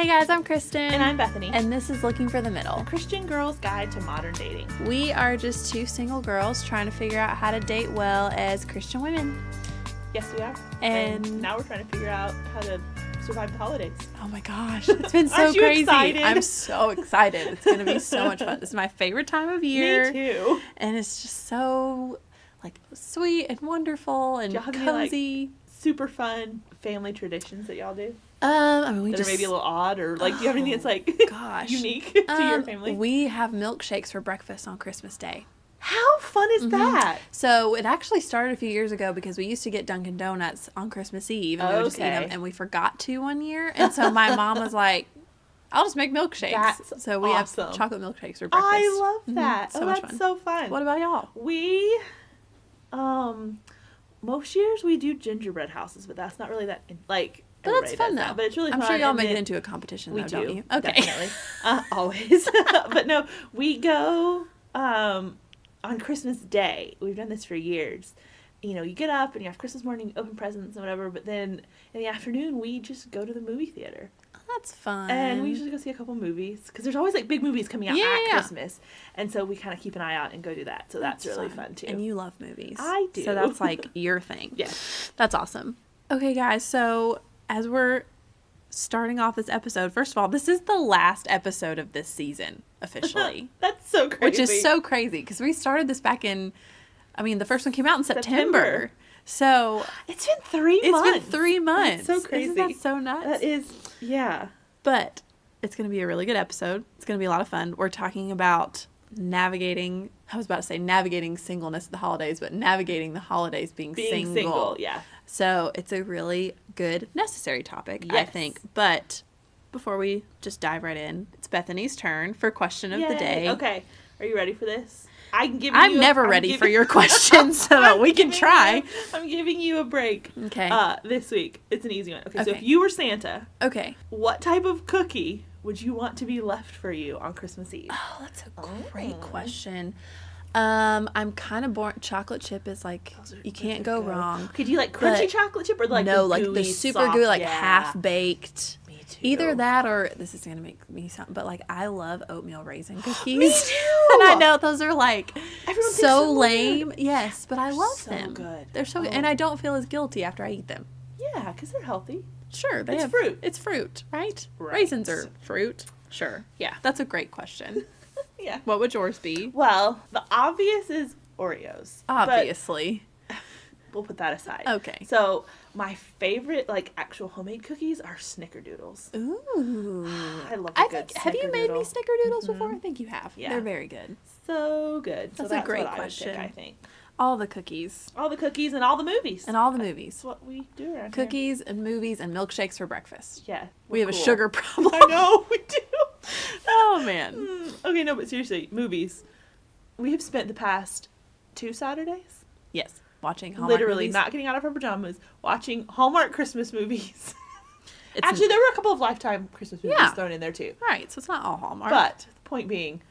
Hey guys, I'm Kristen. And I'm Bethany. And this is Looking for the Middle. A Christian Girl's Guide to Modern Dating. We are just two single girls trying to figure out how to date well as Christian women. Yes, we are. And now we're trying to figure out how to survive the holidays. Oh my gosh, it's been so Aren't you crazy. excited? I'm so excited. It's going to be so much fun. This is my favorite time of year. Me too. And it's just so sweet and wonderful and y'all have cozy. Any, super fun family traditions that y'all do? I mean, we that just are maybe a little odd, or do you have anything that's unique to your family? We have milkshakes for breakfast on Christmas Day. How fun is that? So it actually started a few years ago because we used to get Dunkin' Donuts on Christmas Eve and we would just eat them, and we forgot to one year, and so my mom was like, I'll just make milkshakes. So we have chocolate milkshakes for breakfast. I love that. So much that's fun. so fun. What about y'all? We, most years we do gingerbread houses, but that's not really that, But that's fun though. But it's really fun. I'm sure y'all make it into a competition though, don't you? Okay. Definitely. Always. But no, we go on Christmas Day. We've done this for years. You know, you get up and you have Christmas morning, open presents and whatever, but then in the afternoon we just go to the movie theater. Oh, that's fun. And we usually go see a couple movies because there's always big movies coming out at Christmas. And so we kind of keep an eye out and go do that. So that's really fun too. And you love movies. I do. So that's your thing. Yes. That's awesome. Okay, guys, so as we're starting off this episode, first of all, this is the last episode of this season, officially. That's so crazy. Which is so crazy, because we started this back in, the first one came out in September. So it's been 3 months. It's been 3 months. That's so crazy. Isn't that so nuts? That is, yeah. But it's going to be a really good episode. It's going to be a lot of fun. We're talking about navigating singleness at the holidays, but navigating the holidays being single. Yeah. So it's a really good, necessary topic, I think. But before we just dive right in, it's Bethany's turn for question of the day. Okay. Are you ready for this? I'm never ready for your questions, so we can try. I'm giving you a break. Okay. This week. It's an easy one. Okay, so if you were Santa, what type of cookie would you want to be left for you on Christmas Eve? Oh, that's a great question. I'm kind of bored. Chocolate chip is you can't go wrong. Could you like crunchy chocolate chip or no, the gooey, the super soft, gooey, half baked. Me too. Either that or this is gonna make me sound, but I love oatmeal raisin cookies. Me too. And I know those are everyone so lame. Yes, but I love them. Good. They're so good, and I don't feel as guilty after I eat them. Yeah, because they're healthy. Sure, it's fruit. It's fruit, right? Raisins are fruit. Sure. Yeah, that's a great question. Yeah. What would yours be? Well, the obvious is Oreos. Obviously. We'll put that aside. Okay. So, my favorite, actual homemade cookies are snickerdoodles. Ooh. I love a good Have you made me snickerdoodles Mm-hmm. before? I think you have. Yeah. They're very good. So good. That's so a great what question. I would pick, I think. All the cookies. All the cookies and all the movies. That's what we do around cookies here. and movies and milkshakes for breakfast. Yeah. We have a sugar problem. I know, we do. Oh, man. Okay, no, but seriously, movies. We have spent the past 2 Saturdays. Yes. Watching Hallmark literally movies. Not getting out of our pajamas, watching Hallmark Christmas movies. Actually, there were a couple of Lifetime Christmas movies thrown in there too. Right, so it's not all Hallmark. But the point being,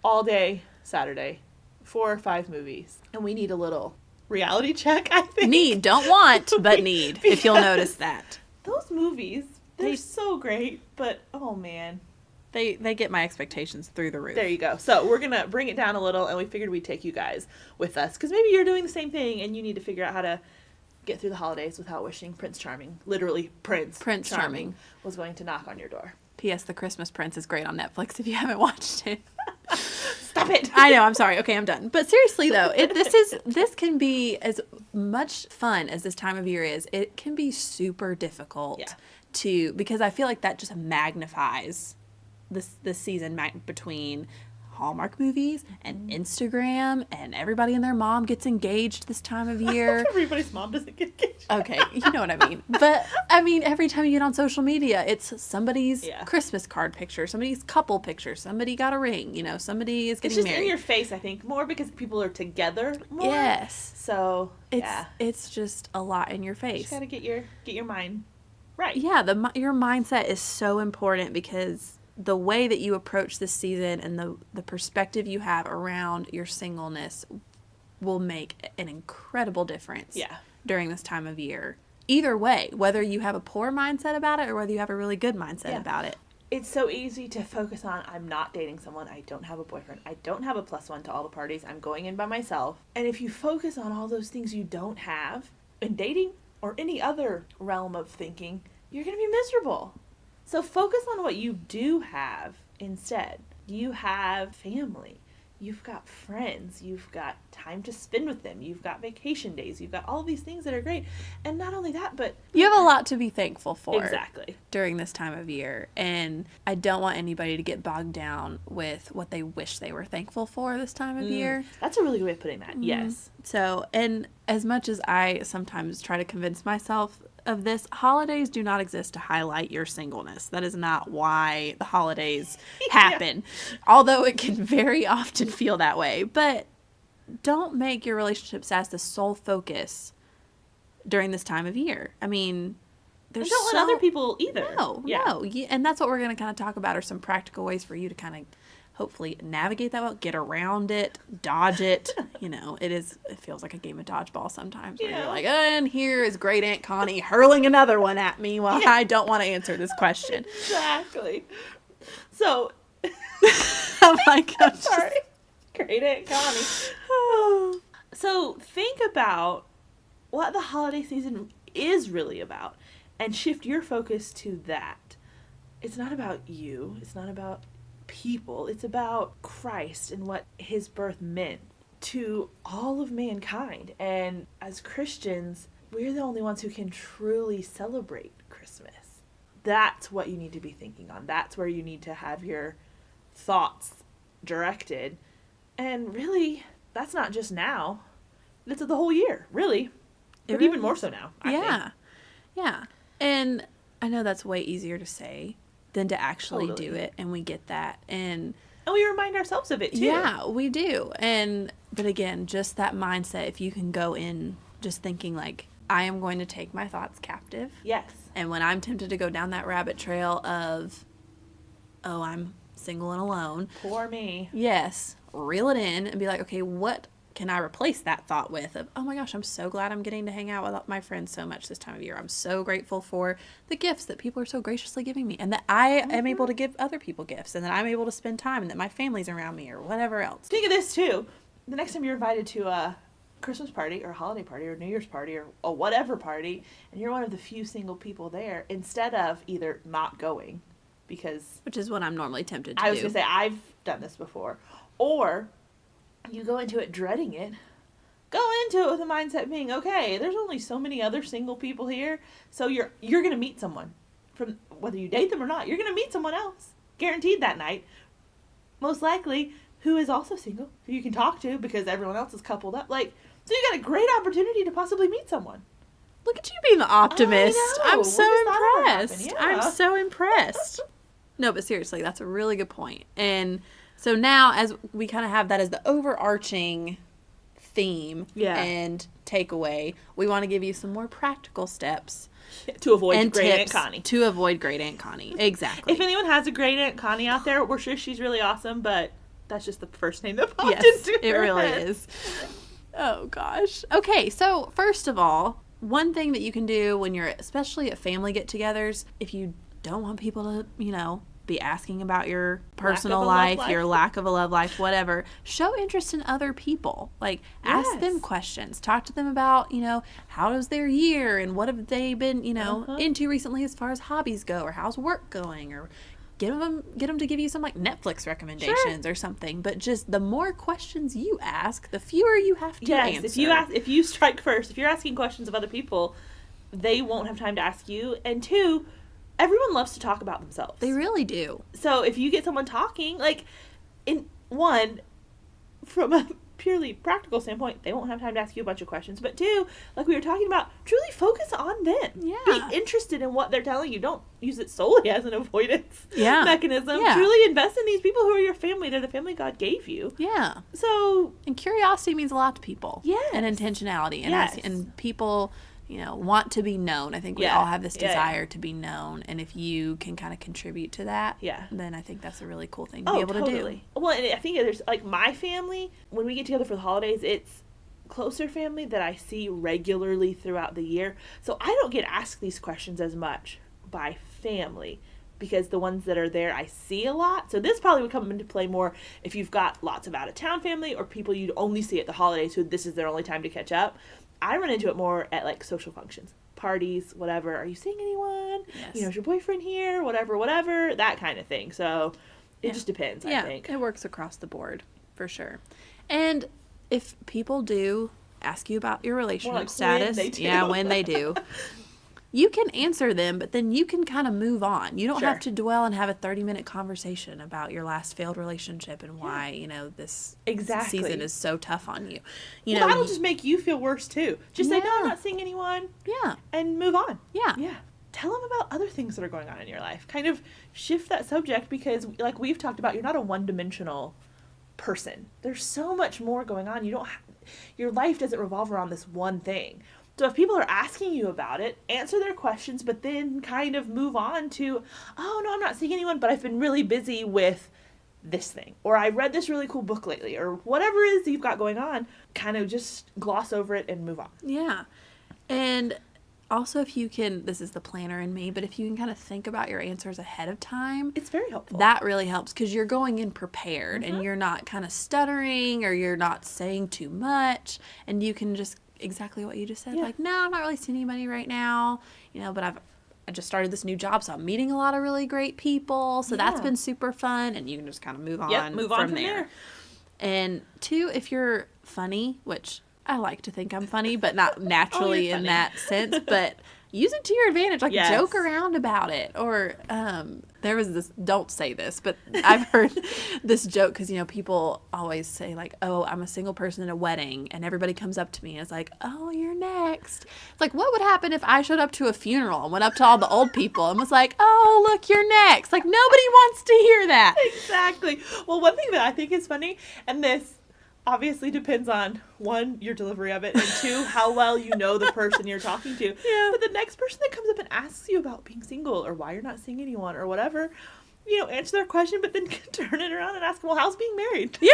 all day Saturday, 4 or 5 movies, and we need a little reality check. I think don't want, but need. If you'll notice that those movies, they're so great, but oh man. They get my expectations through the roof. There you go. So we're going to bring it down a little, and we figured we'd take you guys with us. Because maybe you're doing the same thing, and you need to figure out how to get through the holidays without wishing Prince Charming, literally Prince Charming, was going to knock on your door. P.S. The Christmas Prince is great on Netflix if you haven't watched it. Stop it. I know, I'm sorry. Okay, I'm done. But seriously, though, this can be as much fun as this time of year is. It can be super difficult because I feel like that just magnifies this season between Hallmark movies and Instagram, and everybody and their mom gets engaged this time of year. Everybody's mom doesn't get engaged. Okay, you know what I mean. But every time you get on social media, it's somebody's Christmas card picture, somebody's couple picture, somebody got a ring, somebody is getting married. It's just in your face, I think, more because people are together more. Yes. So it's just a lot in your face. You just gotta get your mind right. Yeah, your mindset is so important because the way that you approach this season and the perspective you have around your singleness will make an incredible difference during this time of year. Either way, whether you have a poor mindset about it or whether you have a really good mindset about it. it's so easy to focus on, I'm not dating someone, I don't have a boyfriend, I don't have a +1 to all the parties, I'm going in by myself. And if you focus on all those things you don't have in dating or any other realm of thinking, you're going to be miserable. So focus on what you do have instead. You have family. You've got friends. You've got time to spend with them. You've got vacation days. You've got all these things that are great. And not only that, but you have a lot to be thankful for. Exactly. During this time of year. And I don't want anybody to get bogged down with what they wish they were thankful for this time of year. That's a really good way of putting that. Yes. So, and as much as I sometimes try to convince myself of this, holidays do not exist to highlight your singleness. That is not why the holidays happen. Although it can very often feel that way. But don't make your relationship status the sole focus during this time of year. I mean, there's don't let other people either. No. And that's what we're going to kind of talk about, are some practical ways for you to kind of hopefully navigate that well, get around it, dodge it. It feels like a game of dodgeball sometimes where you're like, and here is great Aunt Connie hurling another one at me while I don't want to answer this question. Exactly. So, oh my gosh. Sorry. Great Aunt Connie. So think about what the holiday season is really about and shift your focus to that. It's not about you. It's not about people. It's about Christ and what his birth meant to all of mankind. And as Christians, we're the only ones who can truly celebrate Christmas. That's what you need to be thinking on. That's where you need to have your thoughts directed. And really, that's not just now. That's the whole year, really. But even more so now, I think. Yeah. And I know that's way easier to say than to actually do it, and we get that. And we remind ourselves of it, too. Yeah, we do. But again, just that mindset, if you can go in just thinking like, I am going to take my thoughts captive. Yes. And when I'm tempted to go down that rabbit trail of, oh, I'm single and alone. Poor me. Yes. Reel it in and be like, okay, what can I replace that thought with? Of, oh my gosh, I'm so glad I'm getting to hang out with my friends so much this time of year. I'm so grateful for the gifts that people are so graciously giving me, and that I am able to give other people gifts, and that I'm able to spend time, and that my family's around me, or whatever else. Think of this too. The next time you're invited to a Christmas party or a holiday party or New Year's party or a whatever party, and you're one of the few single people there, instead of either not going, because... Which is what I'm normally tempted to do. I was going to say, I've done this before. Or you go into it dreading it. Go into it with a mindset being, okay, there's only so many other single people here, so you're going to meet someone. From whether you date them or not, you're going to meet someone else. Guaranteed that night. Most likely, who is also single, who you can talk to because everyone else is coupled up. So you got a great opportunity to possibly meet someone. Look at you being the optimist. I'm so impressed. Yeah. I'm so impressed. No, but seriously, that's a really good point. And so now, as we kind of have that as the overarching theme and takeaway, we want to give you some more practical steps to avoid Great Aunt Connie. To avoid Great Aunt Connie. Exactly. If anyone has a Great Aunt Connie out there, we're sure she's really awesome, but that's just the first name that popped into her it really head. is. Oh, gosh. Okay, so first of all, one thing that you can do when you're, especially at family get-togethers, if you don't want people to, be asking about your personal life, your lack of a love life, whatever, show interest in other people. Ask them questions. Talk to them about, how was their year and what have they been, into recently as far as hobbies go, or how's work going, or get them to give you some Netflix recommendations or something. But just the more questions you ask, the fewer you have to answer. If you strike first, if you're asking questions of other people, they won't have time to ask you. And two, everyone loves to talk about themselves. They really do. So if you get someone talking, from a purely practical standpoint, they won't have time to ask you a bunch of questions. But two, like we were talking about, truly focus on them. Yeah. Be interested in what they're telling you. Don't use it solely as an avoidance mechanism. Yeah. Truly invest in these people who are your family. They're the family God gave you. Yeah. So... And curiosity means a lot to people. Yes. And intentionality. And, and people... want to be known. I think we all have this desire to be known. And if you can kind of contribute to that, then I think that's a really cool thing to be able to do. Well, and I think there's, my family, when we get together for the holidays, it's closer family that I see regularly throughout the year. So I don't get asked these questions as much by family because the ones that are there I see a lot. So this probably would come into play more if you've got lots of out-of-town family or people you'd only see at the holidays, so this is their only time to catch up. I run into it more at, like, social functions, parties, whatever. Are you seeing anyone? Yes. You know, is your boyfriend here? Whatever, that kind of thing. So it just depends, I think. It works across the board, for sure. And if people do ask you about your relationship status, when they do, you can answer them, but then you can kind of move on. You don't have to dwell and have a 30-minute conversation about your last failed relationship and why, this season is so tough on you. That'll just make you feel worse, too. Just say, no, I'm not seeing anyone. Yeah. And move on. Yeah. Yeah. Tell them about other things that are going on in your life. Kind of shift that subject because, like we've talked about, you're not a one-dimensional person. There's so much more going on. Your life doesn't revolve around this one thing. So if people are asking you about it, answer their questions, but then kind of move on to, oh, no, I'm not seeing anyone, but I've been really busy with this thing. Or I read this really cool book lately. Or whatever it is that you've got going on, kind of just gloss over it and move on. Yeah. And also, if you can, this is the planner in me, but if you can kind of think about your answers ahead of time, it's very helpful. That really helps because you're going in prepared and you're not kind of stuttering or you're not saying too much, and you can just exactly what you just said, like, no, I'm not really seeing anybody right now, but I just started this new job, so I'm meeting a lot of really great people, so that's been super fun, and you can just kind of move on from there. And 2, if you're funny, which I like to think I'm funny, but not naturally in that sense, but use it to your advantage, like joke around about it. Or there was this, don't say this, but I've heard this joke because, people always say like, oh, I'm a single person in a wedding, and everybody comes up to me and it's like, oh, you're next. It's like, what would happen if I showed up to a funeral and went up to all the old people and was like, oh, look, you're next. Like, nobody wants to hear that. Exactly. Well, one thing that I think is funny, and this obviously depends on, 1, your delivery of it, and 2, how well you know the person you're talking to. Yeah. But the next person that comes up and asks you about being single or why you're not seeing anyone or whatever, answer their question, but then turn it around and ask them, well, how's being married? Yeah.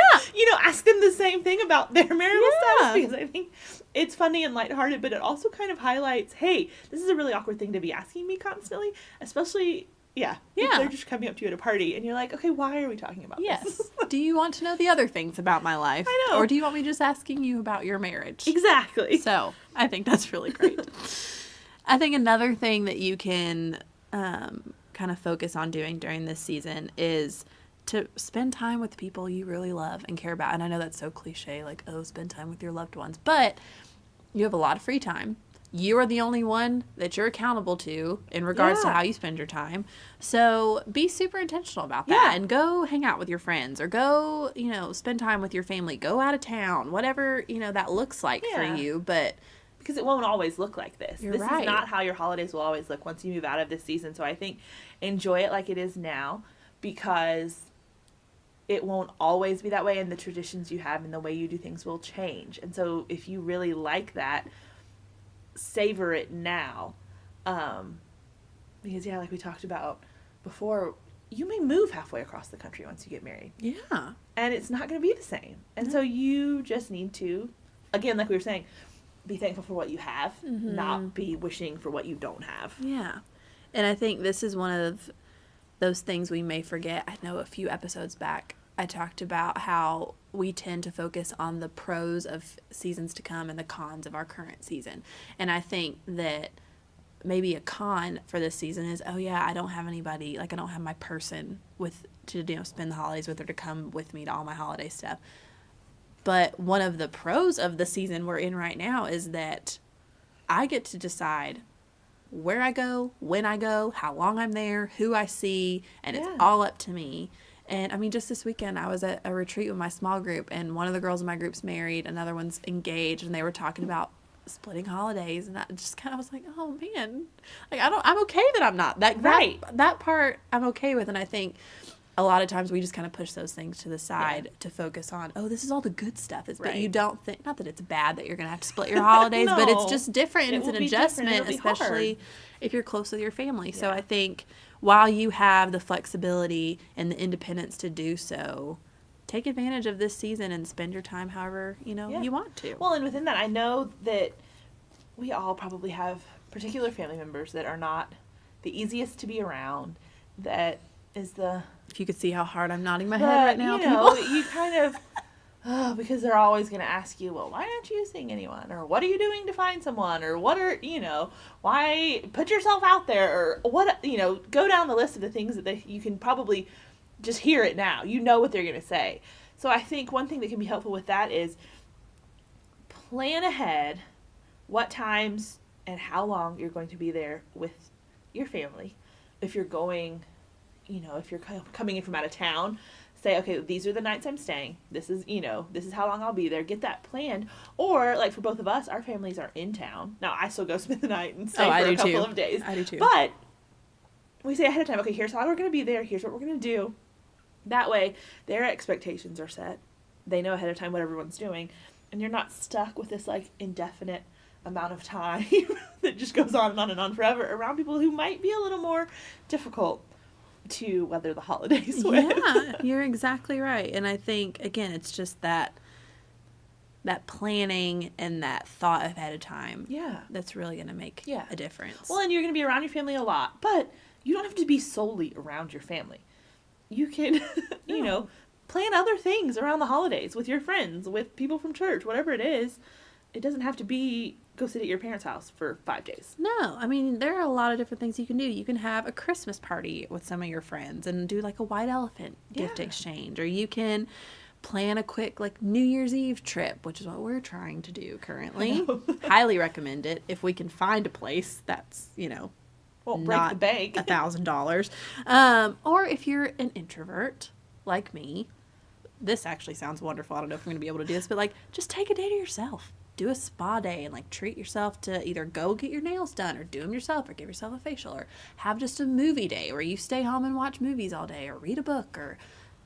Ask them the same thing about their marital status, because I think it's funny and lighthearted, but it also kind of highlights, hey, this is a really awkward thing to be asking me constantly, especially... Yeah. If they're just coming up to you at a party and you're like, okay, why are we talking about this? Do you want to know the other things about my life? I know. Or do you want me just asking you about your marriage? Exactly. So I think that's really great. I think another thing that you can kind of focus on doing during this season is to spend time with people you really love and care about. And I know that's so cliche, like, oh, spend time with your loved ones. But you have a lot of free time. You are the only one that you're accountable to in regards to how you spend your time. So be super intentional about that and go hang out with your friends or go, spend time with your family. Go out of town, whatever, that looks like for you. But because it won't always look like this. This is not how your holidays will always look once you move out of this season. So I think enjoy it like it is now, because it won't always be that way, and the traditions you have and the way you do things will change. And so if you really like that, savor it now, because like we talked about before, you may move halfway across the country once you get married, and it's not going to be the same. And so you just need to, again, like we were saying, be thankful for what you have, not be wishing for what you don't have. And I think this is one of those things we may forget. I know a few episodes back I talked about how we tend to focus on the pros of seasons to come and the cons of our current season. And I think that maybe a con for this season is, oh yeah, I don't have anybody, like I don't have my person to spend the holidays with or to come with me to all my holiday stuff. But one of the pros of the season we're in right now is that I get to decide where I go, when I go, how long I'm there, who I see, and it's all up to me. And I mean, just this weekend, I was at a retreat with my small group, and one of the girls in my group's married, another one's engaged, and they were talking about splitting holidays, and I just kind of was like, oh man, like I'm okay that I'm not that part I'm okay with. And I think a lot of times we just kind of push those things to the side to focus on, oh, this is all the good stuff. But you don't think, not that it's bad that you're going to have to split your holidays, but it's just different. It's an adjustment, especially if you're close with your family. So I think while you have the flexibility and the independence to do so, take advantage of this season and spend your time however, you want to. Well, and within that, I know that we all probably have particular family members that are not the easiest to be around, that is the... If you could see how hard I'm nodding my head right now, you know, people. you kind of... because they're always going to ask you, well, why aren't you seeing anyone? Or what are you doing to find someone? Or what are, why put yourself out there? Or what, go down the list of the things that you can probably just hear it now. You know what they're going to say. So I think one thing that can be helpful with that is plan ahead what times and how long you're going to be there with your family. If you're going, if you're coming in from out of town, say, okay, these are the nights I'm staying. This is how long I'll be there. Get that planned. Or, like, for both of us, our families are in town. Now, I still go spend the night and stay for a couple of days. I do too. But we say ahead of time, okay, here's how we're going to be there. Here's what we're going to do. That way, their expectations are set. They know ahead of time what everyone's doing. And you're not stuck with this, like, indefinite amount of time that just goes on and on forever around people who might be a little more difficult to weather the holidays with. Yeah, you're exactly right. And I think, again, it's just that planning and that thought ahead of time. Yeah. That's really going to make a difference. Well, and you're going to be around your family a lot, but you don't have to be solely around your family. You can, plan other things around the holidays with your friends, with people from church, whatever it is. It doesn't have to be go sit at your parents' house for 5 days. No, I mean, there are a lot of different things you can do. You can have a Christmas party with some of your friends and do like a white elephant gift exchange, or you can plan a quick like New Year's Eve trip, which is what we're trying to do currently. Highly recommend it if we can find a place that's, won't break the bank. $1,000. Or if you're an introvert like me, this actually sounds wonderful. I don't know if I'm going to be able to do this, but like just take a day to yourself. Do a spa day and like treat yourself to either go get your nails done or do them yourself or give yourself a facial, or have just a movie day where you stay home and watch movies all day or read a book or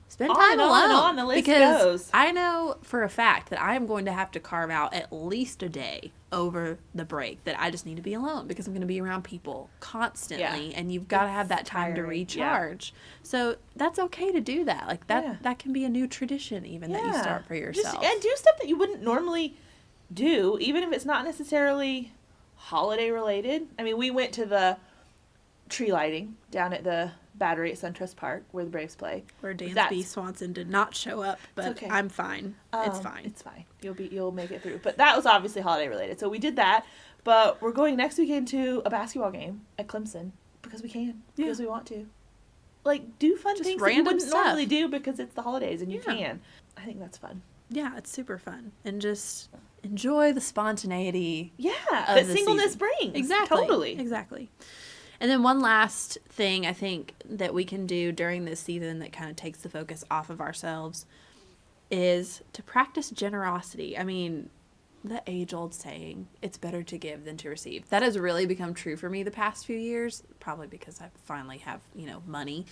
spend time alone. On the list because goes. I know for a fact that I am going to have to carve out at least a day over the break that I just need to be alone because I'm going to be around people constantly, and you've got to have that time to recharge. So that's okay to do that. Like that can be a new tradition even that you start for yourself. And do stuff that you wouldn't normally do, even if it's not necessarily holiday related. I mean, we went to the tree lighting down at the Battery at SunTrust Park where the Braves play. Where Dansby Swanson did not show up, but okay. I'm fine. It's fine. It's fine. You'll make it through. But that was obviously holiday related. So we did that. But we're going next weekend to a basketball game at Clemson because we can. Yeah. Because we want to. Like, do fun things that you wouldn't normally do because it's the holidays and you can. I think that's fun. Yeah, it's super fun. And just enjoy the spontaneity. Yeah, that singleness brings. Exactly. Totally. Exactly. And then one last thing I think that we can do during this season that kind of takes the focus off of ourselves is to practice generosity. I mean, the age-old saying, it's better to give than to receive. That has really become true for me the past few years, probably because I finally have, money,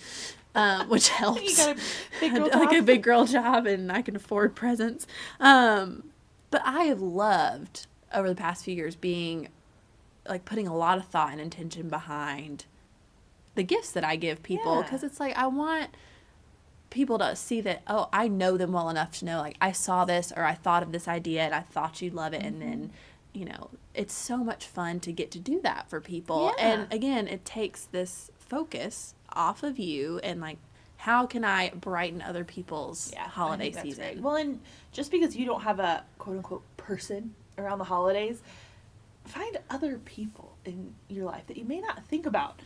which helps. You got a big girl job. Like a big girl job, and I can afford presents. But I have loved, over the past few years, putting a lot of thought and intention behind the gifts that I give people. Because it's like, I want people to see that, oh, I know them well enough to know, like, I saw this or I thought of this idea and I thought you'd love it. Mm-hmm. And then, it's so much fun to get to do that for people. Yeah. And again, it takes this focus off of you and like, how can I brighten other people's holiday season? Great. Well, and just because you don't have a quote unquote person around the holidays, find other people in your life that you may not think about.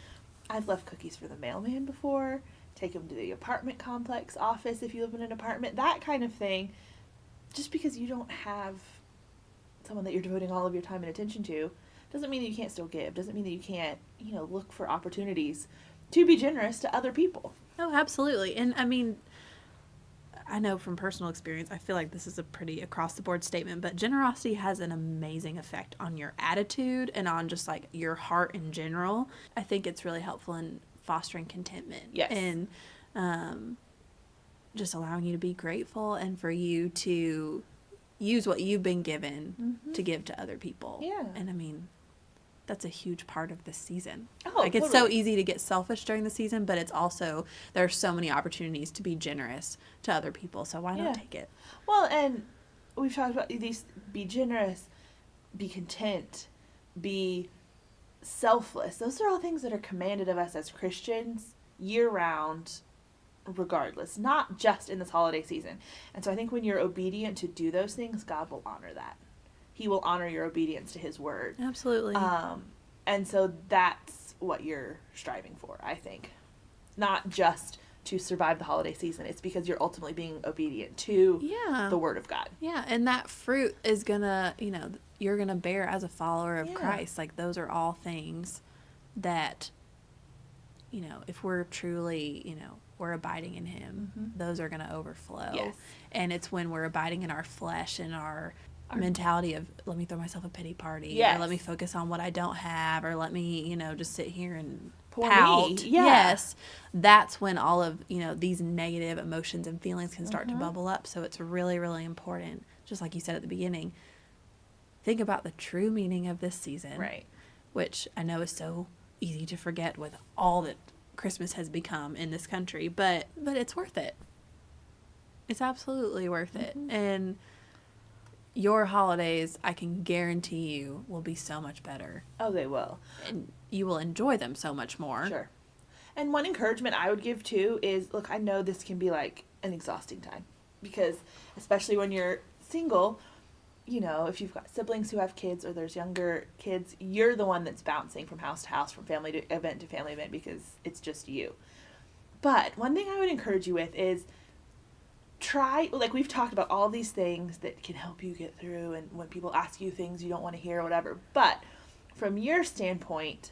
I've left cookies for the mailman before. Take them to the apartment complex office if you live in an apartment, that kind of thing. Just because you don't have someone that you're devoting all of your time and attention to doesn't mean that you can't still give. Doesn't mean that you can't, look for opportunities to be generous to other people. Oh, absolutely. And I mean, I know from personal experience, I feel like this is a pretty across-the-board statement, but generosity has an amazing effect on your attitude and on just, like, your heart in general. I think it's really helpful in fostering contentment. Yes. And just allowing you to be grateful and for you to use what you've been given to give to other people. Yeah. And, I mean, that's a huge part of this season. Oh, like, it's so easy to get selfish during the season, but it's also, there are so many opportunities to be generous to other people, so why not take it? Well, and we've talked about these, be generous, be content, be selfless. Those are all things that are commanded of us as Christians, year round regardless, not just in this holiday season. And so I think when you're obedient to do those things, God will honor that. He will honor your obedience to his word. Absolutely. And so that's what you're striving for, I think. Not just to survive the holiday season. It's because you're ultimately being obedient to the word of God. Yeah, and that fruit is gonna, you're gonna bear as a follower of Christ. Like, those are all things that, if we're truly, we're abiding in him, those are gonna overflow. Yes. And it's when we're abiding in our flesh and our mentality of, let me throw myself a pity party, or let me focus on what I don't have, or let me, just sit here and pout. Yes, that's when all of these negative emotions and feelings can start to bubble up. So it's really, really important, just like you said at the beginning, think about the true meaning of this season, right? Which I know is so easy to forget with all that Christmas has become in this country, but it's worth it. It's absolutely worth it. And your holidays, I can guarantee you, will be so much better. Oh, they will. And you will enjoy them so much more. Sure. And one encouragement I would give, too, is, look, I know this can be, like, an exhausting time. Because, especially when you're single, if you've got siblings who have kids or there's younger kids, you're the one that's bouncing from house to house, from family to family event, because it's just you. But one thing I would encourage you with is try, like we've talked about all these things that can help you get through, and when people ask you things you don't want to hear or whatever, but from your standpoint,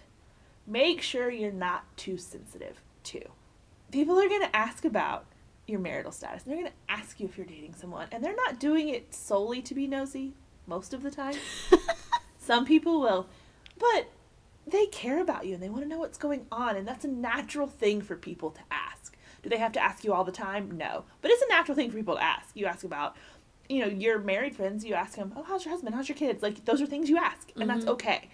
make sure you're not too sensitive too. People are going to ask about your marital status, and they're going to ask you if you're dating someone, and they're not doing it solely to be nosy most of the time. Some people will, but they care about you and they want to know what's going on, and that's a natural thing for people to ask. Do they have to ask you all the time? No. But it's a natural thing for people to ask. You ask about, your married friends, you ask them, oh, how's your husband? How's your kids? Like, those are things you ask, and that's okay.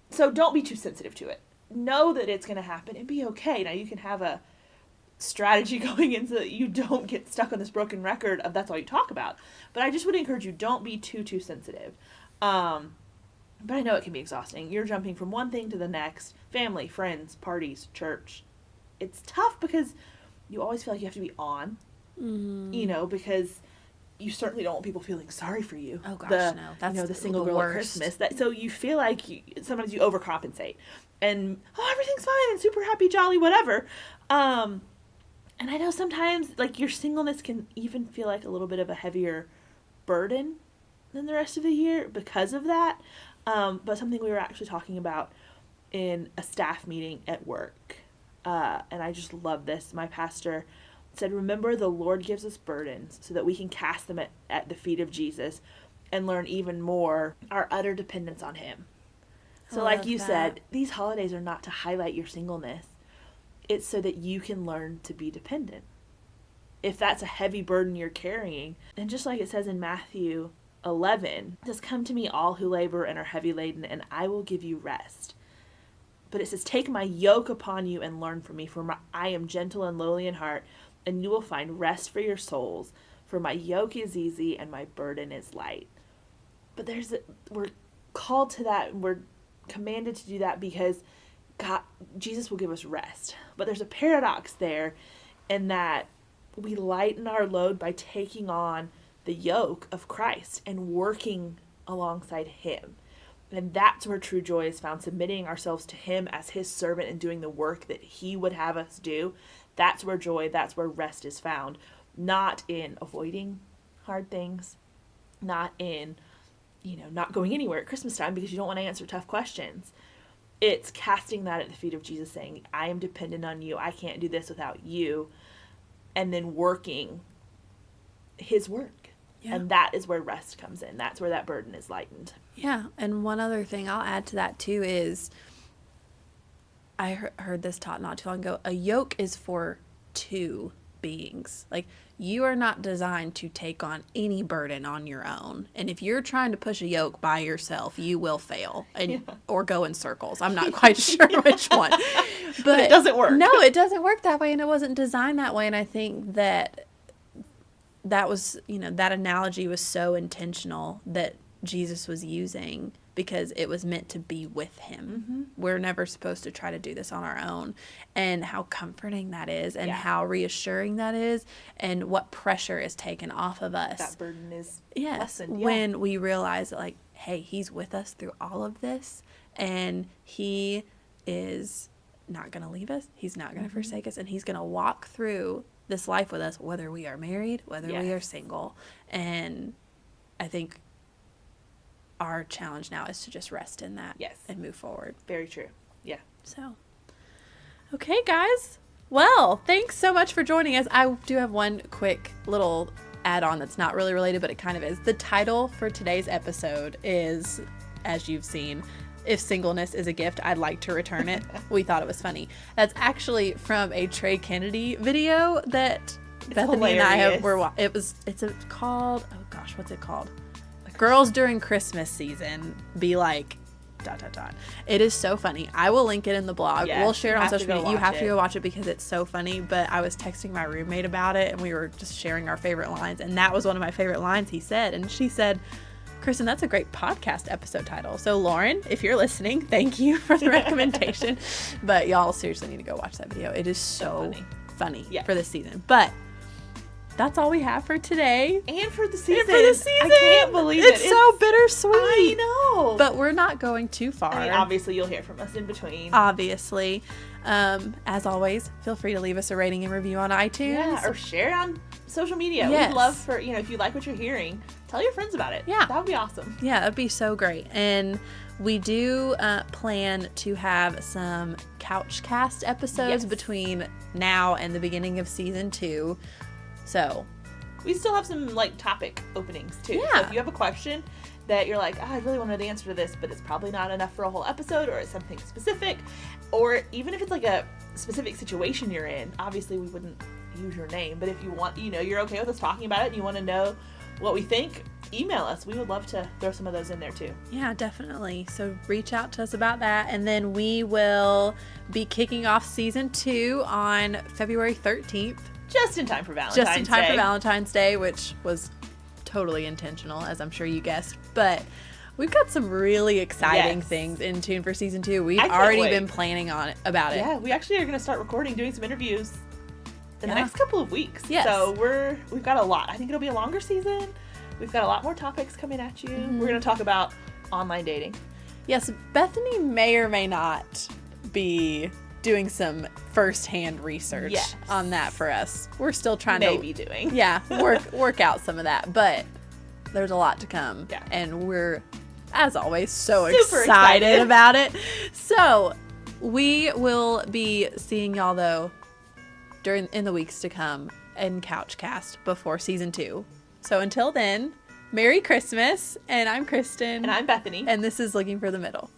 So don't be too sensitive to it. Know that it's going to happen and be okay. Now, you can have a strategy going in so that you don't get stuck on this broken record of that's all you talk about. But I just would encourage you, don't be too sensitive. But I know it can be exhausting. You're jumping from one thing to the next. Family, friends, parties, church. It's tough because you always feel like you have to be on, because you certainly don't want people feeling sorry for you. Oh gosh, no. That's the single girl at Christmas. So you feel like sometimes you overcompensate. And, everything's fine and super happy, jolly, whatever. And I know sometimes, like, your singleness can even feel like a little bit of a heavier burden than the rest of the year because of that. But something we were actually talking about in a staff meeting at work. And I just love this. My pastor said, remember, the Lord gives us burdens so that we can cast them at the feet of Jesus and learn even more our utter dependence on him. So like you said, these holidays are not to highlight your singleness. It's so that you can learn to be dependent. If that's a heavy burden you're carrying, and just like it says in Matthew 11, it says, come to me all who labor and are heavy laden, and I will give you rest. But it says, take my yoke upon you and learn from me, for I am gentle and lowly in heart, and you will find rest for your souls. For my yoke is easy and my burden is light. But we're called to that, and we're commanded to do that because Jesus will give us rest. But there's a paradox there in that we lighten our load by taking on the yoke of Christ and working alongside him. And that's where true joy is found, submitting ourselves to him as his servant and doing the work that he would have us do. That's where joy, that's where rest is found. Not in avoiding hard things, not in, not going anywhere at Christmas time because you don't want to answer tough questions. It's casting that at the feet of Jesus, saying, I am dependent on you. I can't do this without you. And then working his work. Yeah. And that is where rest comes in. That's where that burden is lightened. Yeah. And one other thing I'll add to that too is, I heard this taught not too long ago, a yoke is for two beings. Like, you are not designed to take on any burden on your own. And if you're trying to push a yoke by yourself, you will fail or go in circles. I'm not quite sure which one. But it doesn't work. No, it doesn't work that way, and it wasn't designed that way. And I think that was, that analogy was so intentional that Jesus was using because it was meant to be with him. Mm-hmm. We're never supposed to try to do this on our own. And how comforting that is, and Yeah. how reassuring that is, and what pressure is taken off of us. That burden is Yes, lessened. Yeah. when we realize that, like, hey, he's with us through all of this, and he is not going to leave us. He's not going to forsake us, and he's going to walk through this life with us, whether we are married, whether we are Yes. single. And I think our challenge now is to just rest in that Yes. and move forward. Very true. Yeah. So, okay, guys. Well, thanks so much for joining us. I do have one quick little add-on that's not really related, but it kind of is. The title for today's episode is, as you've seen, If Singleness is a Gift, I'd Like to Return It. We thought it was funny. That's actually from a Trey Kennedy video that Bethany and I it's called, oh gosh, what's it called? Girls During Christmas Season Be Like ... It is so funny. I will link it in the blog. Yes, We'll share it you on have to social go media. You watch have to it. go watch it because it's so funny. But I was texting my roommate about it, and we were just sharing our favorite lines, and that was one of my favorite lines he said. And she said, Kristen, that's a great podcast episode title. So Lauren, if you're listening, thank you for the recommendation. But y'all seriously need to go watch that video. It is so funny Yes. for this season. But that's all we have for today. And for the season. I I can't believe it. It's so bittersweet. I know. But we're not going too far. I mean, obviously, you'll hear from us in between. Obviously. As always, feel free to leave us a rating and review on iTunes. Yeah, or share it on social media. Yes. We'd love for, if you like what you're hearing, tell your friends about it. Yeah. That would be awesome. Yeah, that'd be so great. And we do plan to have some Couchcast episodes Yes. between now and the beginning of season 2. So, We still have some, topic openings, too. Yeah. So if you have a question that you're like, I really want to know the answer to this, but it's probably not enough for a whole episode, or it's something specific, or even if it's a specific situation you're in, obviously we wouldn't use your name, but if you want, you're okay with us talking about it and you want to know what we think, email us. We would love to throw some of those in there too. yeah, definitely. So reach out to us about that. And then we will be kicking off season 2 on February 13th. Just in time for Valentine's Just in time Day. for Valentine's Day, which was totally intentional, as I'm sure you guessed. But we've got some really exciting Yes. things in tune for season 2. We've I can't already wait. been planning about it. Yeah, we actually are going to start doing some interviews in the Yeah. next couple of weeks. Yes. So we've got a lot. I think it'll be a longer season. We've got a lot more topics coming at you. Mm-hmm. We're going to talk about online dating. Yes, Bethany may or may not be doing some first-hand research Yes. on that for us. We're still trying Maybe to doing. work out some of that, but there's a lot to come. Yeah. And we're, as always, so Super excited excited. about it. So we will be seeing y'all though in the weeks to come in Couchcast before season 2. So until then, Merry Christmas, and I'm Kristen. And I'm Bethany. And this is Looking for the Middle.